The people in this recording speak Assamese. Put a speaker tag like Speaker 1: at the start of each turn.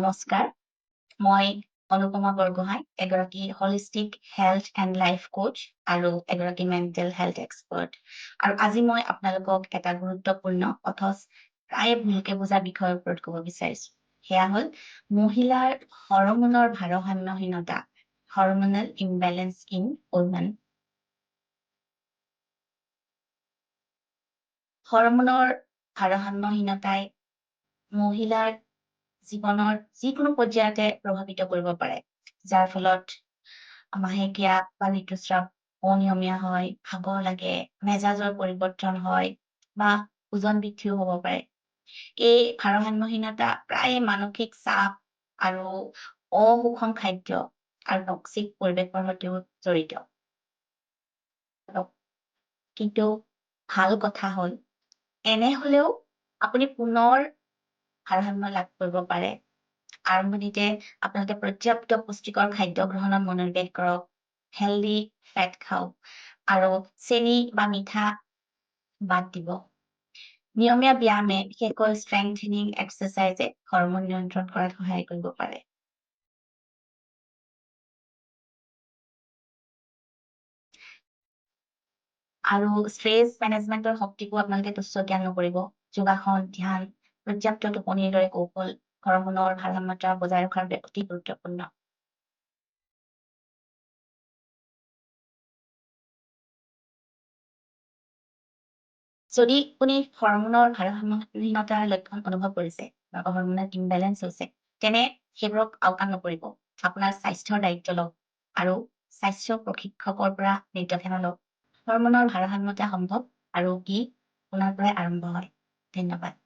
Speaker 1: নমস্কাৰ, মই অনুপমা বৰগোহাঁই, এগৰাকী holistic health and life Koch আৰু এগৰাকী মেণ্টেল হেল্থ এক্সপাৰ্ট। আৰু আজি মই আপোনালোকক এটা গুৰুত্বপূৰ্ণ অথচ প্ৰায়ে ভুলকে বুজা বিষয়ৰ ওপৰত ক'ব বিচাৰিছোঁ। সেয়া হ'ল মহিলাৰ হৰম'নৰ ভাৰসাম্যহীনতা, হৰম'নেল ইমবেলেঞ্চ ইন ওমেন। হৰম'নৰ ভাৰসাম্যহীনতাই মহিলাৰ জীৱনৰ যিকোনো পৰ্যায়তে প্ৰভাৱিত কৰিব পাৰে, যাৰ ফলত মাহেকীয়া বা ঋতুস্ৰাৱ অনিয়মীয়া হয়, ভাগৰ লাগে, মেজাজৰ পৰিৱৰ্তন হয় বা ওজন বৃদ্ধিও হ'ব পাৰে। এই ভাৰসাম্যহীনতা প্ৰায়ে মানসিক চাপ আৰু অসুষম খাদ্য আৰু টক্সিক পৰিৱেশৰ সৈতেও জড়িত। কিন্তু ভাল কথা হ'ল এনে হ'লেও আপুনি পুনৰ ভাৰসাম্য লাভ কৰিব পাৰে। আৰম্ভণিতে আপোনালোকে পৰ্যাপ্ত পুষ্টিকৰ খাদ্য গ্ৰহণত মনোনিৱেশ কৰক, হেল্ডি ফেট খাওক আৰু চেনি বা মিঠা বাদ দিব। নিয়মীয়া ব্যায়ামে বিশেষকৈ ষ্ট্ৰেংথেনিং এক্সাৰচাইজে হৰম'ন নিয়ন্ত্ৰণ কৰাত সহায় কৰিব পাৰে। আৰু ষ্ট্ৰেছ মেনেজমেণ্টৰ শক্তিকো আপোনালোকে তুচ্ছ জ্ঞান নকৰিব। যোগাসন, ধ্যান, পৰ্যাপ্ত টোপনিৰ দৰে কৌশল হৰম'নৰ ভাৰসাম্যতা বজাই ৰখাৰ বাবে অতি গুৰুত্বপূৰ্ণ। যদি আপুনি হৰম'নৰ ভাৰসাম্যহীনতাৰ লক্ষণ অনুভৱ কৰিছে বা হৰম'নেল ইমবেলেঞ্চ হৈছে, তেনে সেইবোৰক আওকাণ নকৰিব। আপোনাৰ স্বাস্থ্যৰ দায়িত্ব লওক আৰু স্বাস্থ্য প্ৰশিক্ষকৰ পৰা নিৰ্দেশনা লওক। হৰম'নৰ ভাৰসাম্যতা সম্ভৱ আৰু ই আপোনাৰ পৰাই আৰম্ভ হয়। ধন্যবাদ।